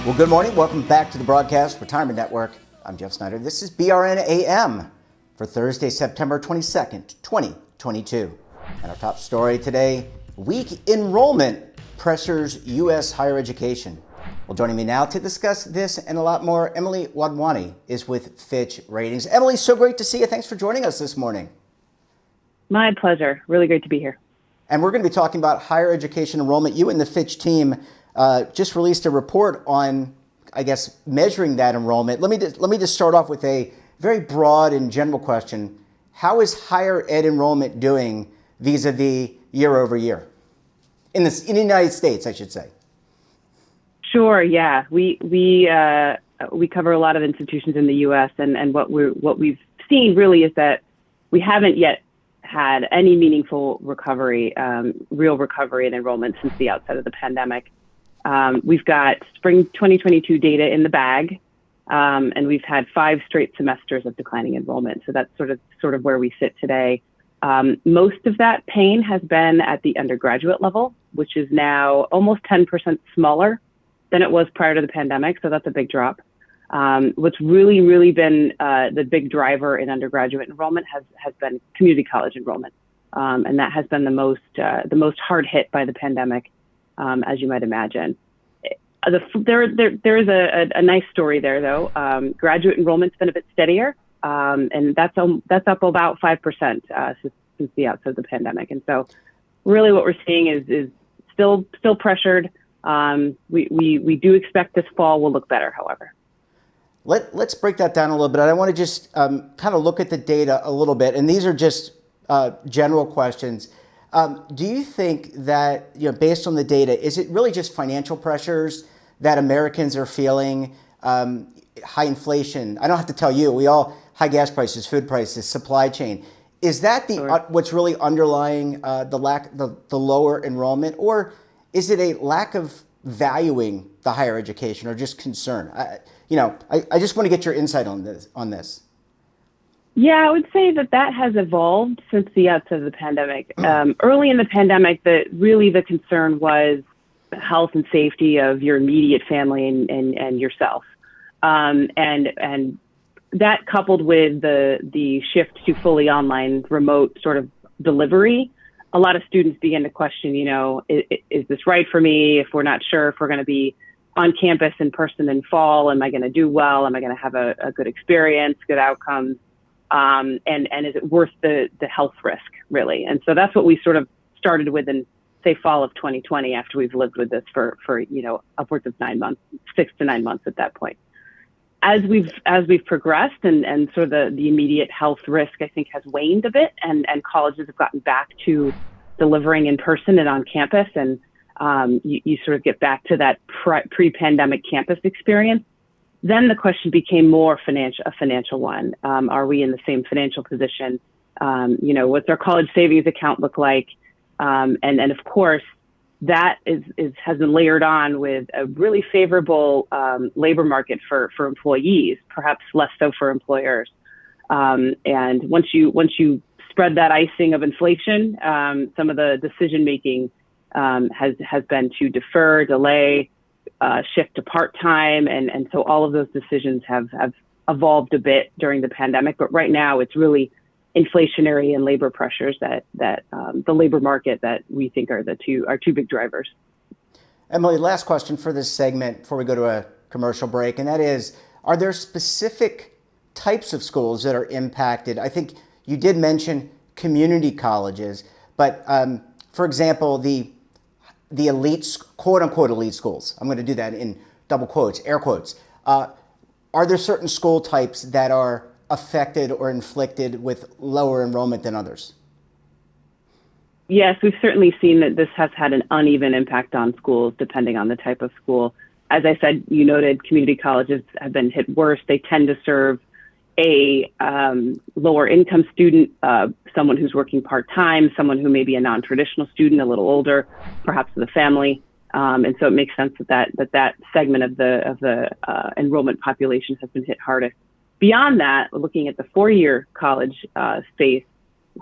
Well, good morning. Welcome back to the Broadcast Retirement Network. I'm Jeff Snyder. This is BRN AM for Thursday, September 22nd, 2022. And our top story today, weak enrollment pressures U.S. higher education. Well, joining me now to discuss this and a lot more, Emily Wadhwani is with Fitch Ratings. Emily, so great to see you. Thanks for joining us this morning. My pleasure. Really great to be here. And we're going to be talking about higher education enrollment. You and the Fitch team just released a report on, I guess, measuring that enrollment. Let me just start off with a very broad and general question. How is higher ed enrollment doing vis-a-vis year over year? In the United States, I should say. Sure. Yeah. We cover a lot of institutions in the U.S. and what we've seen really is that we haven't yet had any meaningful recovery, real recovery in enrollment since the outset of the pandemic. We've got spring 2022 data in the bag, and we've had 5 straight semesters of declining enrollment. So that's sort of where we sit today. Most of that pain has been at the undergraduate level, which is now almost 10% smaller than it was prior to the pandemic. So that's a big drop. What's really been the big driver in undergraduate enrollment has been community college enrollment, and that has been the most hard hit by the pandemic, as you might imagine. There is a nice story there though. Graduate enrollment's been a bit steadier, and that's up about 5% since the outset of the pandemic. And so, really, what we're seeing is still pressured. We do expect this fall will look better, however. Let's break that down a little bit. I want to just kind of look at the data a little bit, and these are just general questions. Do you think that, based on the data, is it really just financial pressures that Americans are feeling? High inflation. I don't have to tell you. High gas prices, food prices, supply chain. Is that Sure. What's really underlying the lower enrollment, or is it a lack of valuing the higher education, or just concern? I just want to get your insight on this. Yeah, I would say that has evolved since the outset of the pandemic. Early in the pandemic, the concern was the health and safety of your immediate family and yourself, and that coupled with the shift to fully online, remote sort of delivery. A lot of students began to question, is this right for me? If we're not sure if we're going to be on campus in person in fall, am I going to do well? Am I going to have a good experience, good outcomes? And is it worth the health risk, really? And so that's what we sort of started with in, say, fall of 2020, after we've lived with this for upwards of 9 months, 6 to 9 months at that point. As we've progressed and sort of the immediate health risk, I think, has waned a bit, and colleges have gotten back to delivering in person and on campus, and you sort of get back to that pre-pandemic campus experience. Then the question became more a financial one. Are we in the same financial position? What's our college savings account look like? And of course, that has been layered on with a really favorable labor market for employees, perhaps less so for employers. And once you spread that icing of inflation, some of the decision making has been to defer, delay, shift to part-time. And so all of those decisions have evolved a bit during the pandemic. But right now, it's really inflationary and labor pressures that the labor market that we think are two big drivers. Emily, last question for this segment before we go to a commercial break, and that is, are there specific types of schools that are impacted? I think you did mention community colleges, but for example, the elite, quote unquote, elite schools, I'm going to do that in double quotes, air quotes. Are there certain school types that are affected or inflicted with lower enrollment than others? Yes, we've certainly seen that this has had an uneven impact on schools depending on the type of school. As I said, you noted community colleges have been hit worse. They tend to serve a lower income student, someone who's working part-time, someone who may be a non-traditional student, a little older, perhaps with a family. And so it makes sense that segment of the enrollment population has been hit hardest. Beyond that, looking at the four-year college space,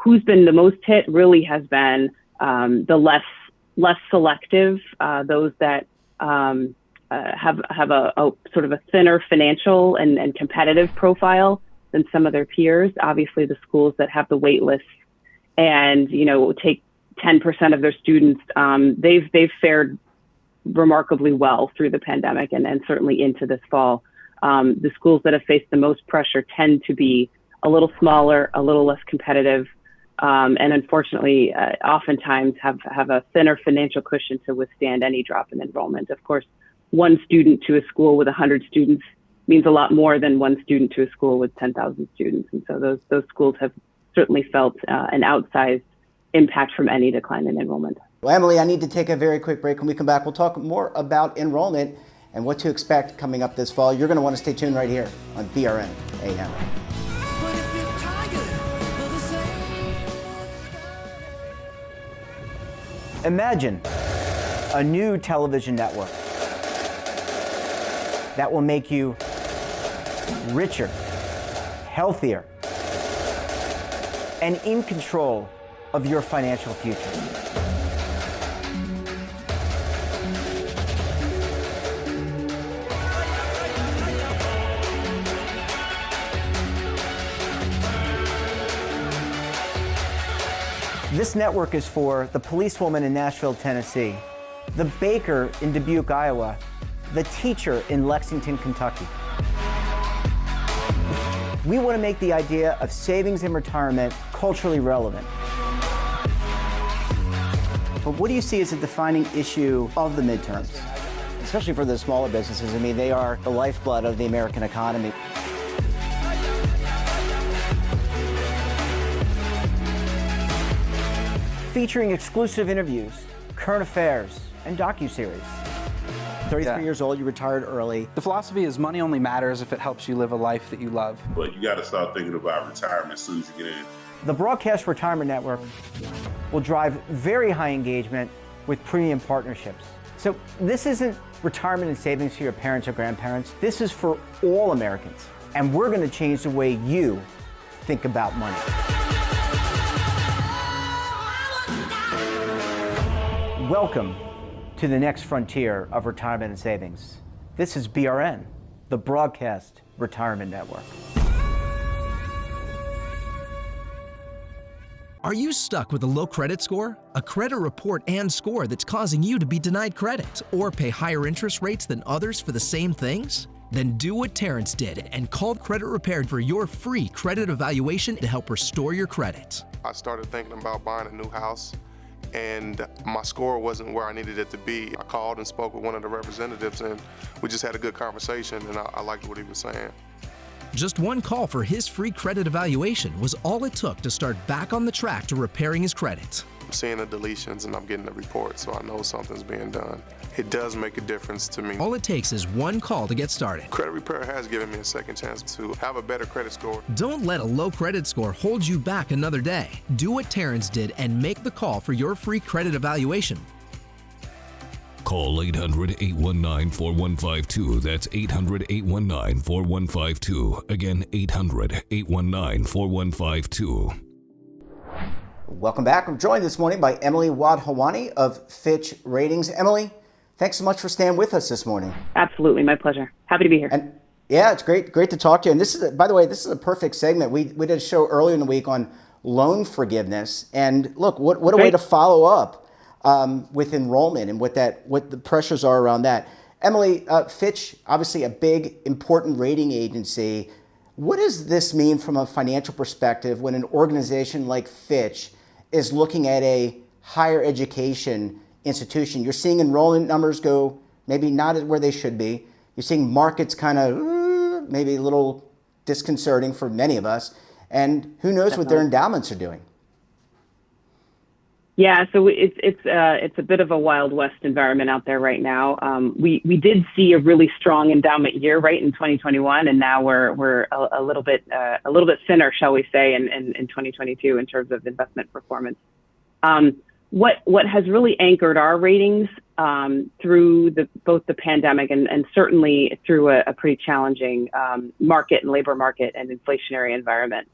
who's been the most hit really has been the less selective, those that have a sort of a thinner financial and competitive profile than some of their peers. Obviously, the schools that have the wait lists and, take 10% of their students, they've fared remarkably well through the pandemic and certainly into this fall. The schools that have faced the most pressure tend to be a little smaller, a little less competitive, and unfortunately, oftentimes have a thinner financial cushion to withstand any drop in enrollment. Of course, one student to a school with 100 students means a lot more than one student to a school with 10,000 students. And so those schools have certainly felt an outsized impact from any decline in enrollment. Well, Emily, I need to take a very quick break. When we come back, we'll talk more about enrollment and what to expect coming up this fall. You're going to want to stay tuned right here on BRN AM. Imagine a new television network that will make you richer, healthier, and in control of your financial future. This network is for the policewoman in Nashville, Tennessee, the baker in Dubuque, Iowa, the teacher in Lexington, Kentucky. We want to make the idea of savings and retirement culturally relevant. But what do you see as a defining issue of the midterms, especially for the smaller businesses? I mean, they are the lifeblood of the American economy. Featuring exclusive interviews, current affairs, and docuseries. 33 years old, you retired early. The philosophy is money only matters if it helps you live a life that you love. But you got to start thinking about retirement as soon as you get in. The Broadcast Retirement Network will drive very high engagement with premium partnerships. So this isn't retirement and savings for your parents or grandparents. This is for all Americans. And we're going to change the way you think about money. Welcome to the next frontier of retirement and savings. This is BRN, the Broadcast Retirement Network. Are you stuck with a low credit score? A credit report and score that's causing you to be denied credit or pay higher interest rates than others for the same things? Then do what Terrence did and call Credit Repaired for your free credit evaluation to help restore your credit. I started thinking about buying a new house, and my score wasn't where I needed it to be. I called and spoke with one of the representatives, and we just had a good conversation, and I liked what he was saying. Just one call for his free credit evaluation was all it took to start back on the track to repairing his credit. I'm seeing the deletions and I'm getting the report, so I know something's being done. It does make a difference to me. All it takes is one call to get started. Credit Repair has given me a second chance to have a better credit score. Don't let a low credit score hold you back another day. Do what Terrence did and make the call for your free credit evaluation. Call 800-819-4152. That's 800-819-4152. Again, 800-819-4152. Welcome back. I'm joined this morning by Emily Wadhwani of Fitch Ratings. Emily, thanks so much for staying with us this morning. Absolutely, my pleasure. Happy to be here. And yeah, it's great to talk to you. And this is, by the way, this is a perfect segment. We did a show earlier in the week on loan forgiveness, and look, what a way to follow up with enrollment and what the pressures are around that. Emily, Fitch, obviously a big, important rating agency. What does this mean from a financial perspective when an organization like Fitch is looking at a higher education institution? You're seeing enrollment numbers go maybe not where they should be. You're seeing markets kind of maybe a little disconcerting for many of us. And who knows what their endowments are doing? Yeah, so it's a bit of a Wild West environment out there right now. We did see a really strong endowment year, right, in 2021, and now we're a little bit thinner, shall we say, in 2022 in terms of investment performance. What has really anchored our ratings through both the pandemic and certainly through a pretty challenging market and labor market and inflationary environment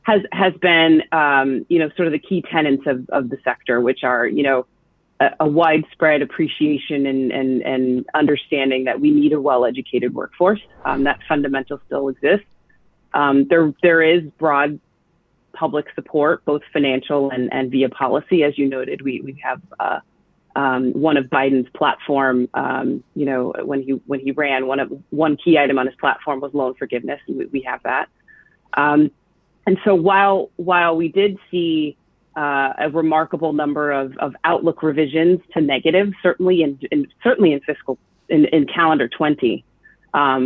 has been, sort of the key tenets of the sector, which are, a widespread appreciation and understanding that we need a well-educated workforce. That fundamental still exists. There is broad public support, both financial and via policy. As you noted, we have one of Biden's platform. When he ran, one key item on his platform was loan forgiveness, and we have that. And so while we did see a remarkable number of outlook revisions to negative, certainly in calendar 20,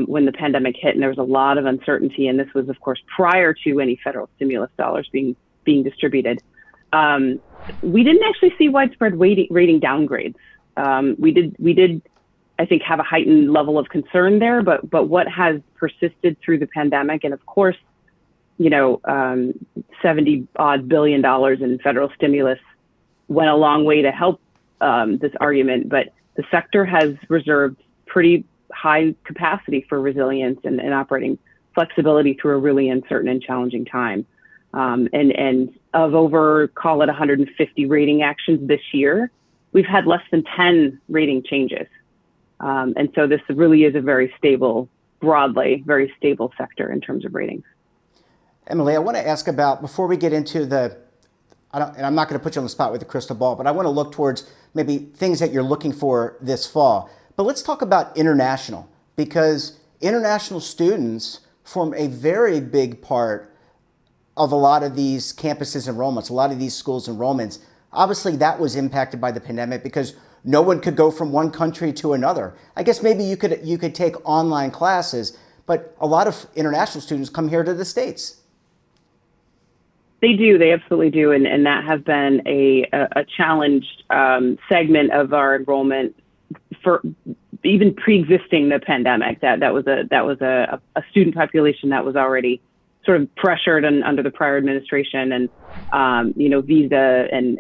when the pandemic hit, and there was a lot of uncertainty, and this was, of course, prior to any federal stimulus dollars being distributed. We didn't actually see widespread rating downgrades. We did, I think, have a heightened level of concern there, but what has persisted through the pandemic, and of course, $70-odd billion in federal stimulus went a long way to help this argument, but the sector has reserved pretty high capacity for resilience and operating flexibility through a really uncertain and challenging time. And of over, call it 150 rating actions this year, we've had less than 10 rating changes. And so this really is a very stable, broadly, very stable sector in terms of ratings. Emily, I want to ask about, before we get into and I'm not going to put you on the spot with the crystal ball, but I want to look towards maybe things that you're looking for this fall. But let's talk about international, because international students form a very big part of a lot of these campuses enrollments, a lot of these schools enrollments. Obviously, that was impacted by the pandemic because no one could go from one country to another. I guess maybe you could take online classes, but a lot of international students come here to the States. They do. They absolutely do. And that has been a challenged segment of our enrollment for even pre-existing the pandemic. That was a student population that was already sort of pressured under the prior administration, and visa and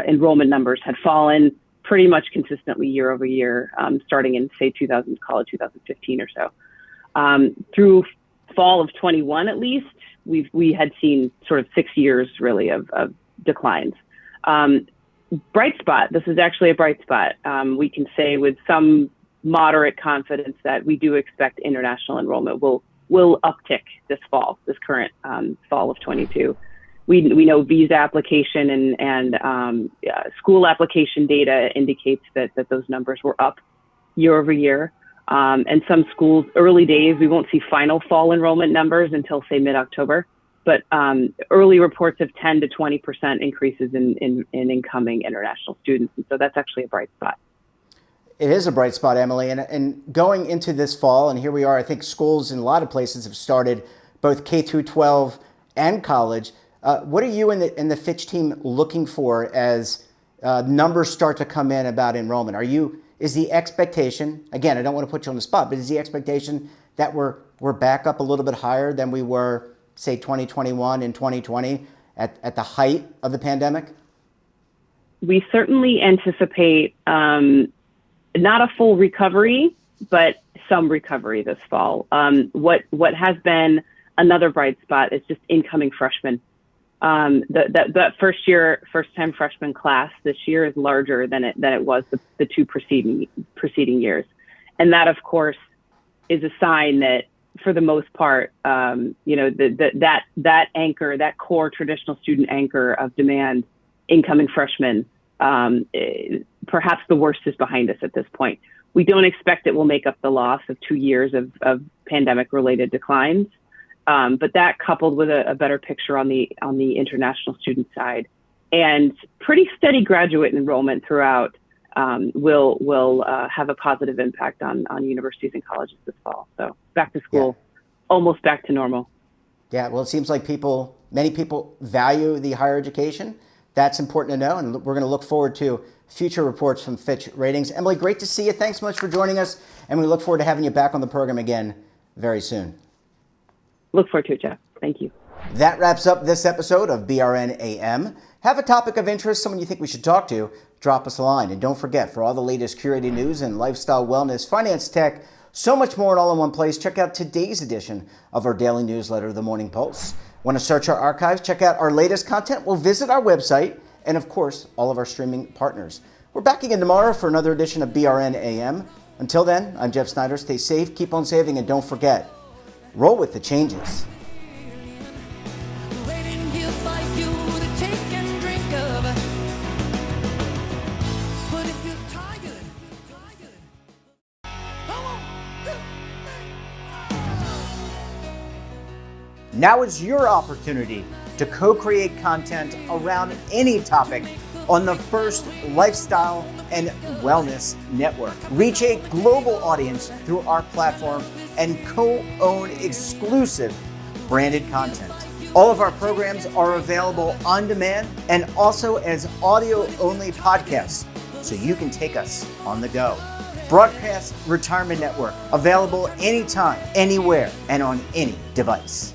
enrollment numbers had fallen pretty much consistently year over year, starting in say 2015 or so. Through fall of 21, at least, we had seen sort of 6 years really of declines. Bright spot. This is actually a bright spot. We can say with some moderate confidence that we do expect international enrollment will uptick this fall, this current fall of 22. We know visa application and school application data indicates that those numbers were up year over year. And some schools, early days, we won't see final fall enrollment numbers until, say, mid-October. But early reports of 10 to 20% increases in incoming international students. And so that's actually a bright spot. It is a bright spot, Emily. And going into this fall, and here we are, I think schools in a lot of places have started both K through 12 and college. What are you and the Fitch team looking for as numbers start to come in about enrollment? Is the expectation, again, I don't want to put you on the spot, but is the expectation that we're back up a little bit higher than we were, say, 2021 and 2020 at the height of the pandemic? We certainly anticipate not a full recovery, but some recovery this fall. What has been another bright spot is just incoming freshmen. That first-time freshman class this year is larger than it was the two preceding years, and that, of course, is a sign that, for the most part, that anchor, that core traditional student anchor of demand, incoming freshmen, perhaps the worst is behind us at this point. We don't expect it will make up the loss of 2 years of pandemic-related declines. But that, coupled with a better picture on the international student side and pretty steady graduate enrollment throughout, will have a positive impact on universities and colleges this fall. So back to school, almost back to normal. Yeah, well, it seems like many people value the higher education. That's important to know, and we're going to look forward to future reports from Fitch Ratings. Emily, great to see you. Thanks so much for joining us, and we look forward to having you back on the program again very soon. Look forward to it, Jeff. Thank you. That wraps up this episode of BRN AM. Have a topic of interest, someone you think we should talk to, drop us a line. And don't forget, for all the latest curated news and lifestyle, wellness, finance, tech, so much more all in one place, check out today's edition of our daily newsletter, The Morning Pulse. Want to search our archives, check out our latest content? Well, visit our website and, of course, all of our streaming partners. We're back again tomorrow for another edition of BRN AM. Until then, I'm Jeff Snyder. Stay safe, keep on saving, and don't forget, roll with the changes. Now is your opportunity to co-create content around any topic on the First Lifestyle and Wellness Network. Reach a global audience through our platform and co-own exclusive branded content. All of our programs are available on demand and also as audio-only podcasts, so you can take us on the go. Broadcast Retirement Network, available anytime, anywhere, and on any device.